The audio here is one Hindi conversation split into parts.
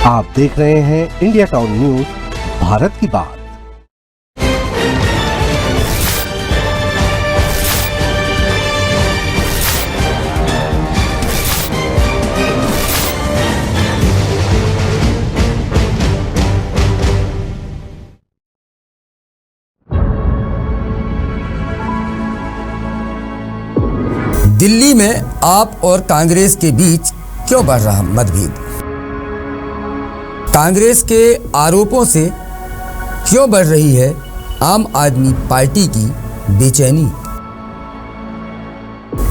आप देख रहे हैं इंडिया टाउन न्यूज, भारत की बात। दिल्ली में आप और कांग्रेस के बीच क्यों बढ़ रहा मतभेद? कांग्रेस के आरोपों से क्यों बढ़ रही है आम आदमी पार्टी की बेचैनी?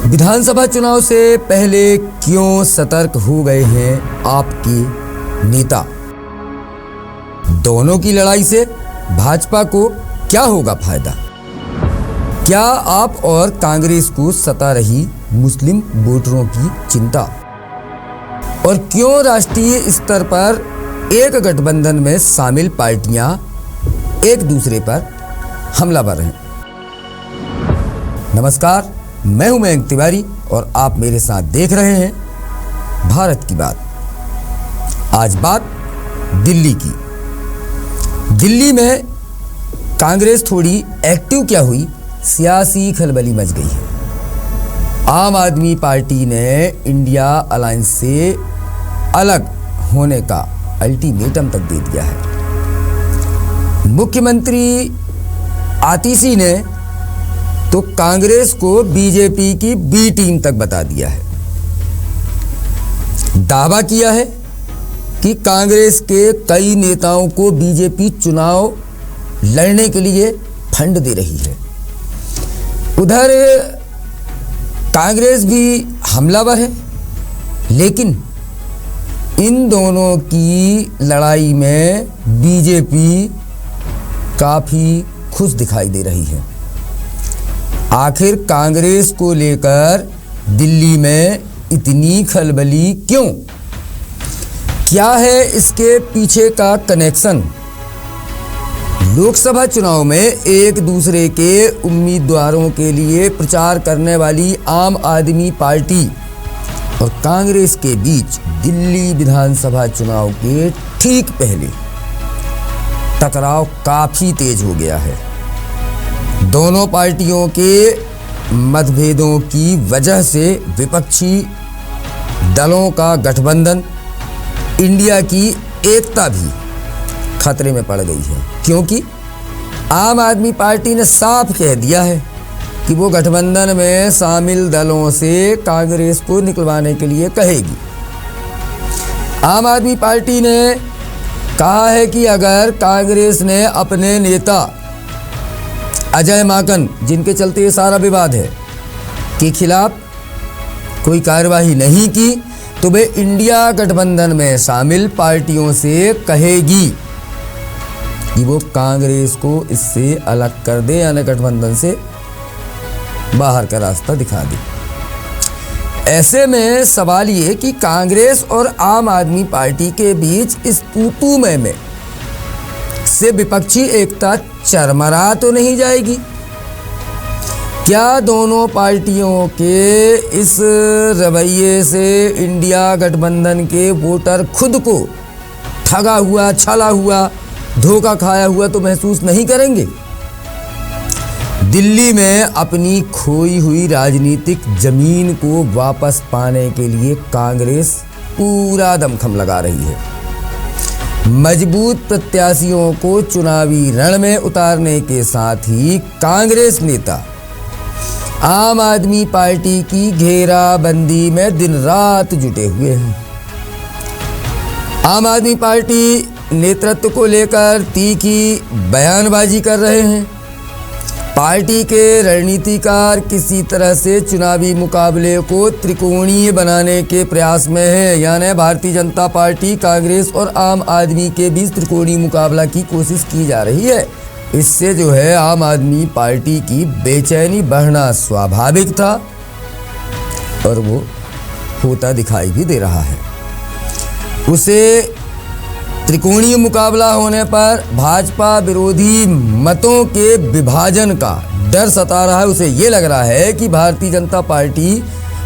विधानसभा चुनाव से पहले क्यों सतर्क हो गए हैं आपके नेता? दोनों की लड़ाई से भाजपा को क्या होगा फायदा? क्या आप और कांग्रेस को सता रही मुस्लिम वोटरों की चिंता? और क्यों राष्ट्रीय स्तर पर एक गठबंधन में शामिल पार्टियां एक दूसरे पर हमलावर हैं? नमस्कार, मैं हूं मयंक तिवारी और आप मेरे साथ देख रहे हैं भारत की बात। आज बात दिल्ली की। दिल्ली में कांग्रेस थोड़ी एक्टिव क्या हुई, सियासी खलबली मच गई है। आम आदमी पार्टी ने इंडिया अलायंस से अलग होने का अल्टीमेटम तक दे दिया है। मुख्यमंत्री आतिशी ने तो कांग्रेस को बीजेपी की बी टीम तक बता दिया है। दावा किया है कि कांग्रेस के कई नेताओं को बीजेपी चुनाव लड़ने के लिए फंड दे रही है। उधर कांग्रेस भी हमलावर है, लेकिन इन दोनों की लड़ाई में बीजेपी काफी खुश दिखाई दे रही है। आखिर कांग्रेस को लेकर दिल्ली में इतनी खलबली क्यों? क्या है इसके पीछे का कनेक्शन? लोकसभा चुनाव में एक दूसरे के उम्मीदवारों के लिए प्रचार करने वाली आम आदमी पार्टी और कांग्रेस के बीच दिल्ली विधानसभा चुनाव के ठीक पहले टकराव काफी तेज हो गया है। दोनों पार्टियों के मतभेदों की वजह से विपक्षी दलों का गठबंधन, इंडिया की एकता भी खतरे में पड़ गई है, क्योंकि आम आदमी पार्टी ने साफ कह दिया है कि वो गठबंधन में शामिल दलों से कांग्रेस को निकलवाने के लिए कहेगी। आम आदमी पार्टी ने कहा है कि अगर कांग्रेस ने अपने नेता अजय माकन, जिनके चलते ये सारा विवाद है, के खिलाफ कोई कार्यवाही नहीं की तो वे इंडिया गठबंधन में शामिल पार्टियों से कहेगी कि वो कांग्रेस को इससे अलग कर दे, यानी गठबंधन से बाहर का रास्ता दिखा दे। ऐसे में सवाल ये कि कांग्रेस और आम आदमी पार्टी के बीच इस तू में से विपक्षी एकता चरमरा तो नहीं जाएगी? क्या दोनों पार्टियों के इस रवैये से इंडिया गठबंधन के वोटर खुद को ठगा हुआ, छला हुआ, धोखा खाया हुआ तो महसूस नहीं करेंगे? दिल्ली में अपनी खोई हुई राजनीतिक जमीन को वापस पाने के लिए कांग्रेस पूरा दमखम लगा रही है। मजबूत प्रत्याशियों को चुनावी रण में उतारने के साथ ही कांग्रेस नेता आम आदमी पार्टी की घेराबंदी में दिन रात जुटे हुए हैं। आम आदमी पार्टी नेतृत्व को लेकर तीखी बयानबाजी कर रहे हैं। पार्टी के रणनीतिकार किसी तरह से चुनावी मुकाबले को त्रिकोणीय बनाने के प्रयास में है, यानी भारतीय जनता पार्टी, कांग्रेस और आम आदमी के बीच त्रिकोणीय मुकाबला की कोशिश की जा रही है। इससे जो है आम आदमी पार्टी की बेचैनी बढ़ना स्वाभाविक था और वो होता दिखाई भी दे रहा है। उसे त्रिकोणीय मुकाबला होने पर भाजपा विरोधी मतों के विभाजन का डर सता रहा है। उसे ये लग रहा है कि भारतीय जनता पार्टी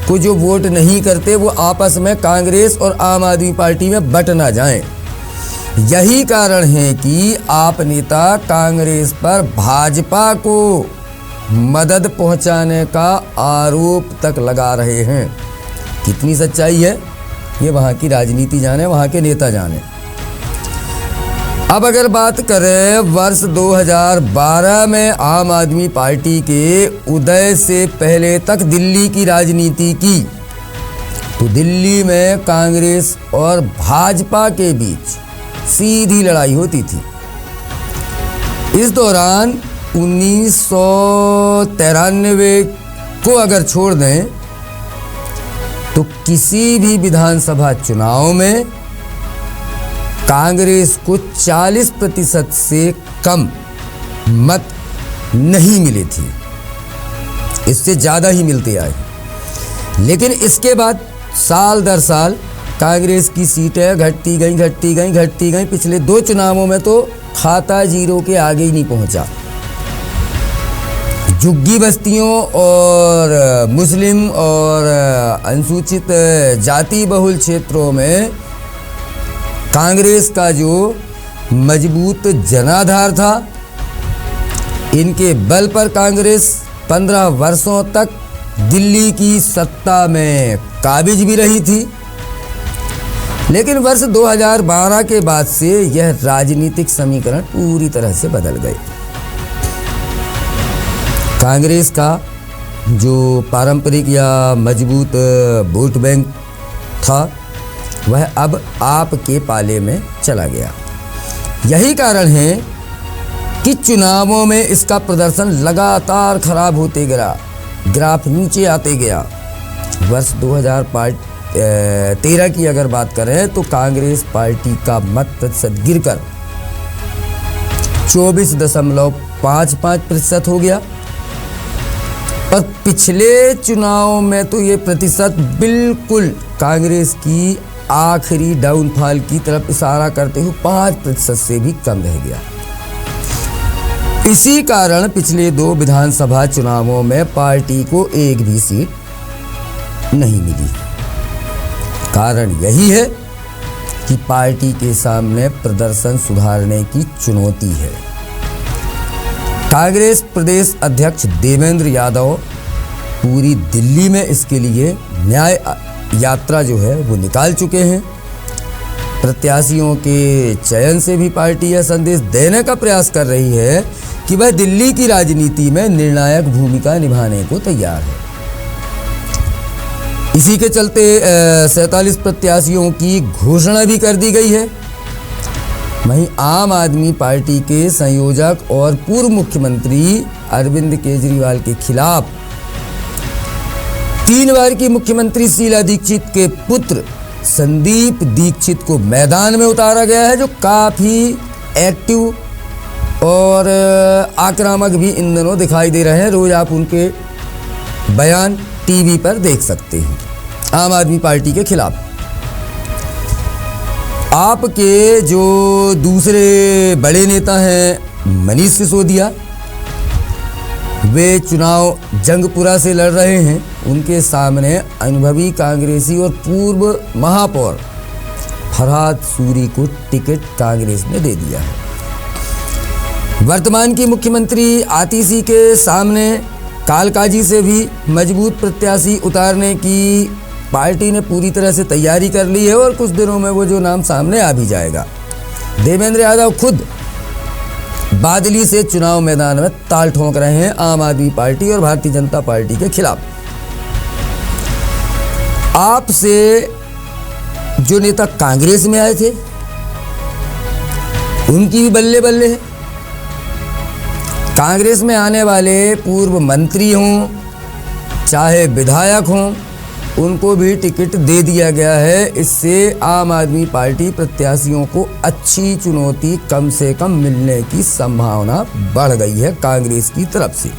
को जो वोट नहीं करते वो आपस में कांग्रेस और आम आदमी पार्टी में बट ना जाएं। यही कारण है कि आप नेता कांग्रेस पर भाजपा को मदद पहुंचाने का आरोप तक लगा रहे हैं। कितनी सच्चाई है ये वहाँ की राजनीति जाने, वहाँ के नेता जाने। अब अगर बात करें वर्ष 2012 में आम आदमी पार्टी के उदय से पहले तक दिल्ली की राजनीति की, तो दिल्ली में कांग्रेस और भाजपा के बीच सीधी लड़ाई होती थी। इस दौरान 1993 को अगर छोड़ दें तो किसी भी विधानसभा चुनाव में कांग्रेस को 40% से कम मत नहीं मिले थे, इससे ज़्यादा ही मिलते आए। लेकिन इसके बाद साल दर साल कांग्रेस की सीटें घटती गई। पिछले 2 चुनावों में तो खाता जीरो के आगे ही नहीं पहुंचा। झुग्गी बस्तियों और मुस्लिम और अनुसूचित जाति बहुल क्षेत्रों में कांग्रेस का जो मजबूत जनाधार था, इनके बल पर कांग्रेस 15 वर्षों तक दिल्ली की सत्ता में काबिज भी रही थी। लेकिन वर्ष 2012 के बाद से यह राजनीतिक समीकरण पूरी तरह से बदल गए। कांग्रेस का जो पारंपरिक या मजबूत वोट बैंक था, वह अब आपके पाले में चला गया। यही कारण है कि चुनावों में इसका प्रदर्शन लगातार खराब होते गया, ग्राफ नीचे आते गया। वर्ष 2013 की अगर बात करें तो कांग्रेस पार्टी का मत प्रतिशत गिरकर 24.55% हो गया, और पिछले चुनाव में तो ये प्रतिशत बिल्कुल कांग्रेस की आखिरी डाउनफॉल की तरफ इशारा करते हुए 5% से भी कम रह गया। इसी कारण पिछले 2 विधानसभा चुनावों में पार्टी को एक भी सीट नहीं मिली। कारण यही है कि पार्टी के सामने प्रदर्शन सुधारने की चुनौती है। कांग्रेस प्रदेश अध्यक्ष देवेंद्र यादव पूरी दिल्ली में इसके लिए न्याय यात्रा जो है वो निकाल चुके हैं। प्रत्याशियों के चयन से भी पार्टी यह संदेश देने का प्रयास कर रही है कि वह दिल्ली की राजनीति में निर्णायक भूमिका निभाने को तैयार है। इसी के चलते 47 प्रत्याशियों की घोषणा भी कर दी गई है। वहीं आम आदमी पार्टी के संयोजक और पूर्व मुख्यमंत्री अरविंद केजरीवाल के खिलाफ 3 बार की मुख्यमंत्री शीला दीक्षित के पुत्र संदीप दीक्षित को मैदान में उतारा गया है, जो काफ़ी एक्टिव और आक्रामक भी इन दिनों दिखाई दे रहे हैं। रोज आप उनके बयान टीवी पर देख सकते हैं आम आदमी पार्टी के खिलाफ। आपके जो दूसरे बड़े नेता हैं मनीष सिसोदिया, वे चुनाव जंगपुरा से लड़ रहे हैं। उनके सामने अनुभवी कांग्रेसी और पूर्व महापौर फरहाद सूरी को टिकट कांग्रेस ने दे दिया है। वर्तमान की मुख्यमंत्री आतिशी के सामने कालकाजी से भी मजबूत प्रत्याशी उतारने की पार्टी ने पूरी तरह से तैयारी कर ली है, और कुछ दिनों में वो जो नाम सामने आ भी जाएगा। देवेंद्र यादव खुद बादली से चुनाव मैदान में ताल ठोंक रहे हैं आम आदमी पार्टी और भारतीय जनता पार्टी के खिलाफ। आपसे जो नेता कांग्रेस में आए थे उनकी भी बल्ले बल्ले है। कांग्रेस में आने वाले पूर्व मंत्री हों चाहे विधायक हों, उनको भी टिकट दे दिया गया है। इससे आम आदमी पार्टी प्रत्याशियों को अच्छी चुनौती कम से कम मिलने की संभावना बढ़ गई है कांग्रेस की तरफ से।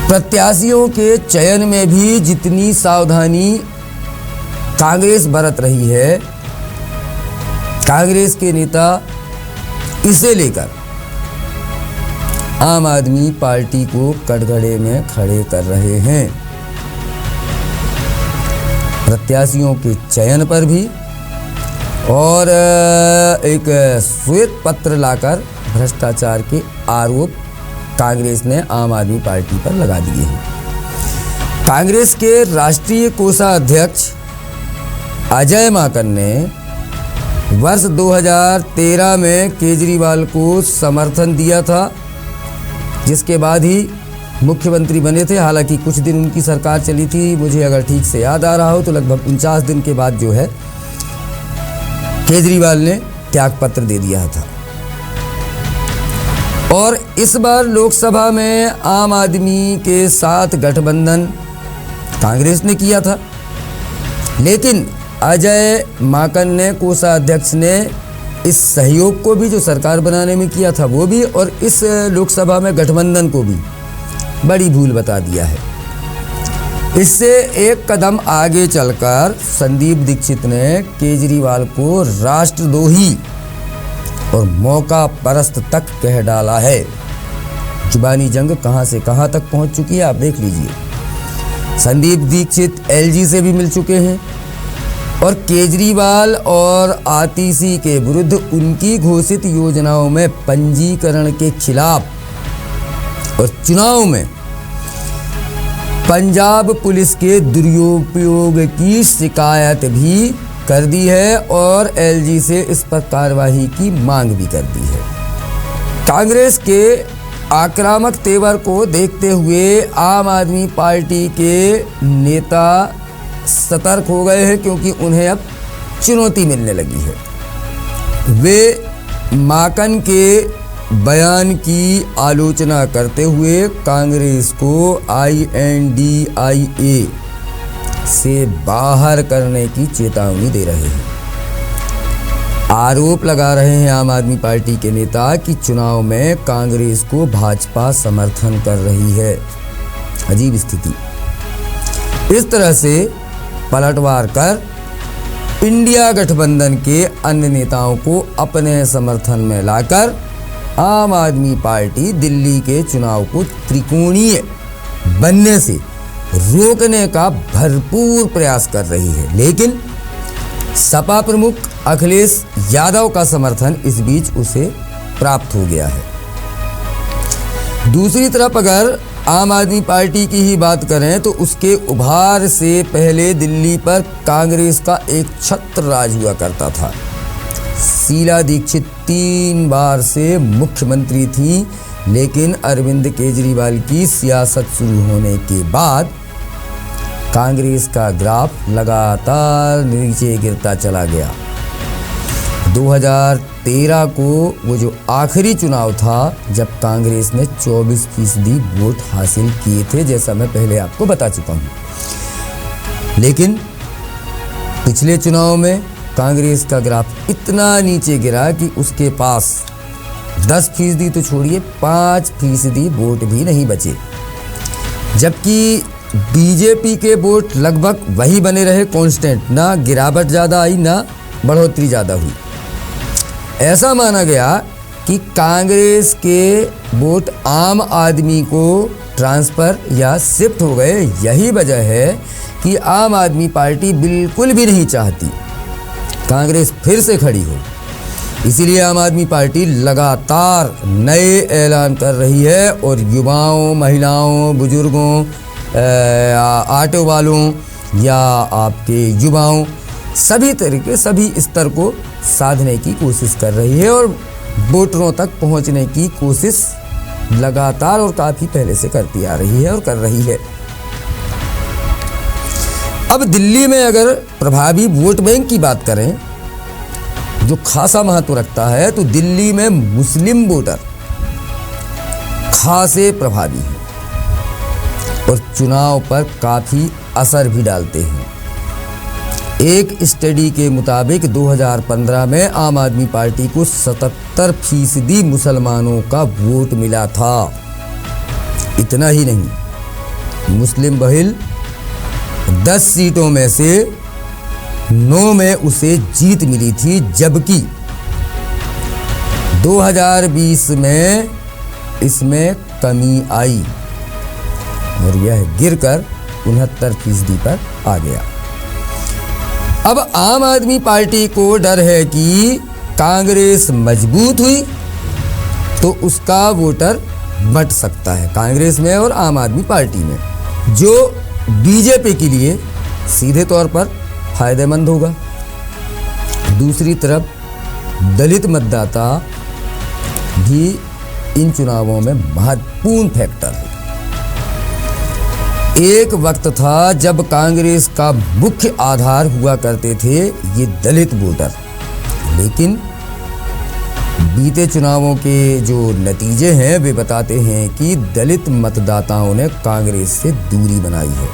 प्रत्याशियों के चयन में भी जितनी सावधानी कांग्रेस बरत रही है, कांग्रेस के नेता इसे लेकर आम आदमी पार्टी को कटघरे में खड़े कर रहे हैं। प्रत्याशियों के चयन पर भी और एक श्वेत पत्र लाकर भ्रष्टाचार के आरोप कांग्रेस ने आम आदमी पार्टी पर लगा दिए हैं। कांग्रेस के राष्ट्रीय कोषाध्यक्ष अजय माकन ने वर्ष 2013 में केजरीवाल को समर्थन दिया था, जिसके बाद ही मुख्यमंत्री बने थे। हालांकि कुछ दिन उनकी सरकार चली थी, मुझे अगर ठीक से याद आ रहा हो तो लगभग 49 दिन के बाद जो है केजरीवाल ने त्यागपत्र दे दिया था। और इस बार लोकसभा में आम आदमी के साथ गठबंधन कांग्रेस ने किया था, लेकिन अजय माकन ने, कोषाध्यक्ष ने, इस सहयोग को भी जो सरकार बनाने में किया था वो भी, और इस लोकसभा में गठबंधन को भी बड़ी भूल बता दिया है। इससे एक कदम आगे चलकर संदीप दीक्षित ने केजरीवाल को राष्ट्रद्रोही और मौका परस्त तक कह डाला है। जुबानी जंग कहां से कहां तक पहुंच चुकी है, आप देख लीजिए। संदीप दीक्षित एलजी से भी मिल चुके हैं और केजरीवाल और आतिशी के विरुद्ध उनकी घोषित योजनाओं में पंजीकरण के खिलाफ और चुनाव में पंजाब पुलिस के दुरुपयोग की शिकायत भी कर दी है और एलजी से इस पर कार्रवाई की मांग भी कर दी है। कांग्रेस के आक्रामक तेवर को देखते हुए आम आदमी पार्टी के नेता सतर्क हो गए हैं, क्योंकि उन्हें अब चुनौती मिलने लगी है। वे माकन के बयान की आलोचना करते हुए कांग्रेस को INDIA से बाहर करने की चेतावनी दे रहे हैं। आरोप लगा रहे हैं आम आदमी पार्टी के नेता कि चुनाव में कांग्रेस को भाजपा समर्थन कर रही है। अजीब स्थिति। इस तरह से पलटवार कर इंडिया गठबंधन के अन्य नेताओं को अपने समर्थन में लाकर आम आदमी पार्टी दिल्ली के चुनाव को त्रिकोणीय बनने से रोकने का भरपूर प्रयास कर रही है। लेकिन सपा प्रमुख अखिलेश यादव का समर्थन इस बीच उसे प्राप्त हो गया है। दूसरी तरफ अगर आम आदमी पार्टी की ही बात करें तो उसके उभार से पहले दिल्ली पर कांग्रेस का एक छत्र राज हुआ करता था। शीला दीक्षित 3 बार से मुख्यमंत्री थी, लेकिन अरविंद केजरीवाल की सियासत शुरू होने के बाद कांग्रेस का ग्राफ लगातार नीचे गिरता चला गया। 2013 को वो जो आखिरी चुनाव था जब कांग्रेस ने 24% वोट हासिल किए थे, जैसा मैं पहले आपको बता चुका हूँ। लेकिन पिछले चुनाव में कांग्रेस का ग्राफ इतना नीचे गिरा कि उसके पास 10% तो छोड़िए 5% वोट भी नहीं बचे, जबकि बीजेपी के वोट लगभग वही बने रहे, कांस्टेंट, ना गिरावट ज़्यादा आई ना बढ़ोतरी ज़्यादा हुई। ऐसा माना गया कि कांग्रेस के वोट आम आदमी को ट्रांसफ़र या शिफ्ट हो गए। यही वजह है कि आम आदमी पार्टी बिल्कुल भी नहीं चाहती कांग्रेस फिर से खड़ी हो। इसीलिए आम आदमी पार्टी लगातार नए ऐलान कर रही है और युवाओं, महिलाओं, बुजुर्गों, ऑटो वालों या आपके युवाओं, सभी तरीके, सभी स्तर को साधने की कोशिश कर रही है और वोटरों तक पहुंचने की कोशिश लगातार और काफ़ी पहले से करती आ रही है और कर रही है। अब दिल्ली में अगर प्रभावी वोट बैंक की बात करें जो खासा महत्व रखता है, तो दिल्ली में मुस्लिम वोटर खासे प्रभावी हैं और चुनाव पर काफ़ी असर भी डालते हैं। एक स्टडी के मुताबिक 2015 में आम आदमी पार्टी को 77% मुसलमानों का वोट मिला था। इतना ही नहीं, मुस्लिम बहुल 10 सीटों में से 9 में उसे जीत मिली थी, जबकि 2020 में इसमें कमी आई और यह गिरकर 69% पर आ गया। अब आम आदमी पार्टी को डर है कि कांग्रेस मजबूत हुई तो उसका वोटर बंट सकता है कांग्रेस में और आम आदमी पार्टी में, जो बीजेपी के लिए सीधे तौर पर फायदेमंद होगा। दूसरी तरफ दलित मतदाता भी इन चुनावों में महत्वपूर्ण फैक्टर है। एक वक्त था जब कांग्रेस का मुख्य आधार हुआ करते थे ये दलित वोटर, लेकिन बीते चुनावों के जो नतीजे हैं वे बताते हैं कि दलित मतदाताओं ने कांग्रेस से दूरी बनाई है।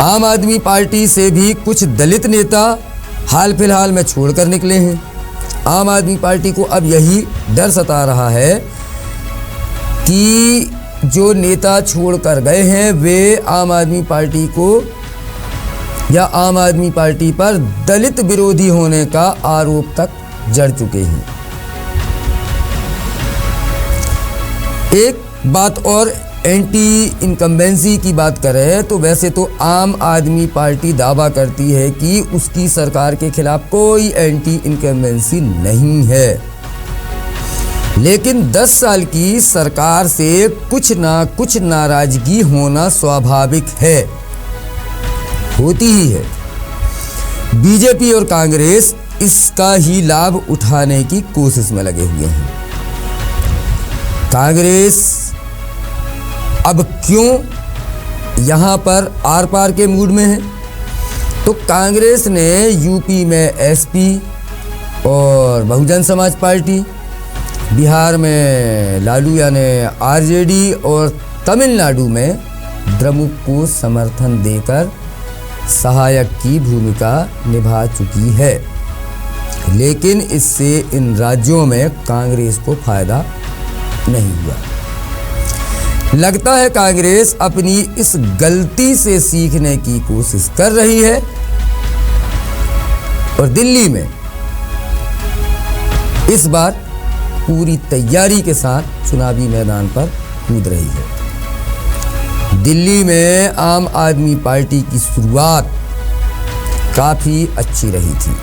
आम आदमी पार्टी से भी कुछ दलित नेता हाल फिलहाल में छोड़कर निकले हैं। आम आदमी पार्टी को अब यही डर सता रहा है कि जो नेता छोड़कर गए हैं वे आम आदमी पार्टी को या आम आदमी पार्टी पर दलित विरोधी होने का आरोप तक जड़ चुके हैं। एक बात और, एंटी इनकम्बेंसी की बात करें तो वैसे तो आम आदमी पार्टी दावा करती है कि उसकी सरकार के खिलाफ कोई एंटी इनकम्बेंसी नहीं है, लेकिन 10 साल की सरकार से कुछ ना कुछ नाराजगी होना स्वाभाविक है, होती ही है। बीजेपी और कांग्रेस इसका ही लाभ उठाने की कोशिश में लगे हुए हैं। कांग्रेस अब क्यों यहाँ पर आर पार के मूड में है, तो कांग्रेस ने यूपी में एसपी और बहुजन समाज पार्टी, बिहार में लालू यानी आरजेडी और तमिलनाडु में द्रमुक को समर्थन देकर सहायक की भूमिका निभा चुकी है, लेकिन इससे इन राज्यों में कांग्रेस को फायदा नहीं हुआ। लगता है कांग्रेस अपनी इस गलती से सीखने की कोशिश कर रही है और दिल्ली में इस बार पूरी तैयारी के साथ चुनावी मैदान पर कूद रही है। दिल्ली में आम आदमी पार्टी की शुरुआत काफी अच्छी रही थी,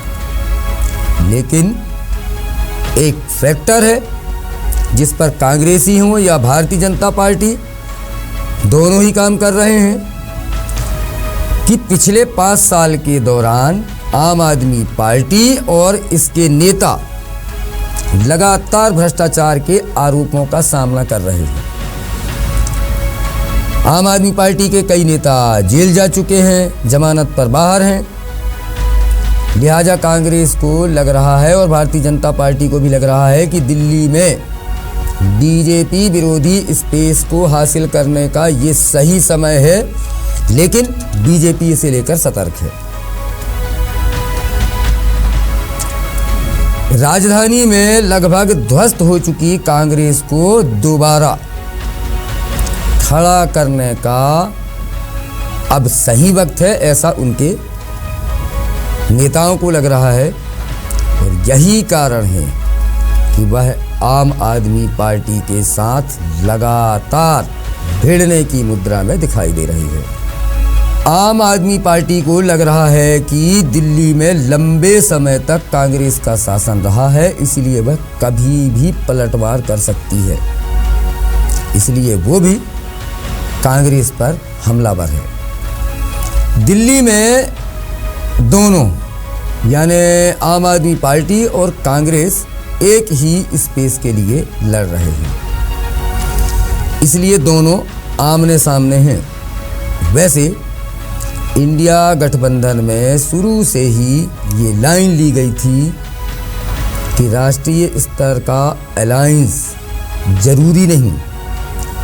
लेकिन एक फैक्टर है जिस पर कांग्रेसी हो या भारतीय जनता पार्टी दोनों ही काम कर रहे हैं कि पिछले 5 साल के दौरान आम आदमी पार्टी और इसके नेता लगातार भ्रष्टाचार के आरोपों का सामना कर रहे हैं। आम आदमी पार्टी के कई नेता जेल जा चुके हैं, जमानत पर बाहर हैं। लिहाजा कांग्रेस को लग रहा है और भारतीय जनता पार्टी को भी लग रहा है कि दिल्ली में बीजेपी विरोधी स्पेस को हासिल करने का ये सही समय है, लेकिन बीजेपी इसे लेकर सतर्क है। राजधानी में लगभग ध्वस्त हो चुकी कांग्रेस को दोबारा खड़ा करने का अब सही वक्त है, ऐसा उनके नेताओं को लग रहा है। और यही कारण है कि वह आम आदमी पार्टी के साथ लगातार भिड़ने की मुद्रा में दिखाई दे रही है। आम आदमी पार्टी को लग रहा है कि दिल्ली में लंबे समय तक कांग्रेस का शासन रहा है, इसलिए वह कभी भी पलटवार कर सकती है, इसलिए वो भी कांग्रेस पर हमलावर है। दिल्ली में दोनों यानी आम आदमी पार्टी और कांग्रेस एक ही स्पेस के लिए लड़ रहे हैं, इसलिए दोनों आमने सामने हैं। वैसे इंडिया गठबंधन में शुरू से ही ये लाइन ली गई थी कि राष्ट्रीय स्तर का अलायंस जरूरी नहीं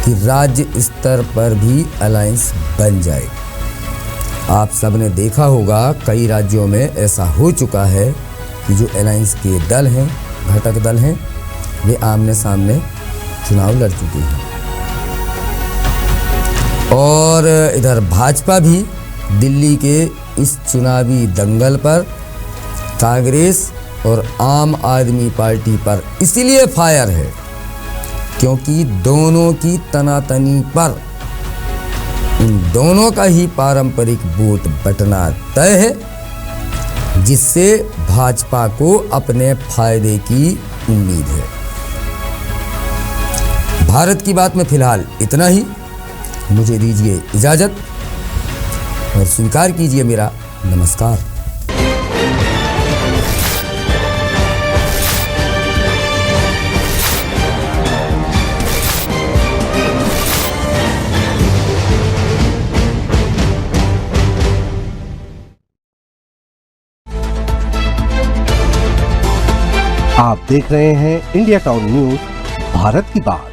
कि राज्य स्तर पर भी अलायंस बन जाए। आप सबने देखा होगा कई राज्यों में ऐसा हो चुका है कि जो अलायंस के दल हैं, घटक दल हैं, वे आमने सामने चुनाव लड़ चुके हैं। और इधर भाजपा भी दिल्ली के इस चुनावी दंगल पर कांग्रेस और आम आदमी पार्टी पर इसलिए फायर है क्योंकि दोनों की तनातनी पर उन दोनों का ही पारंपरिक वोट बटना तय है, जिससे भाजपा को अपने फायदे की उम्मीद है। भारत की बात में फिलहाल इतना ही। मुझे दीजिए इजाजत और स्वीकार कीजिए मेरा नमस्कार। आप देख रहे हैं इंडिया टाउन न्यूज, भारत की बात।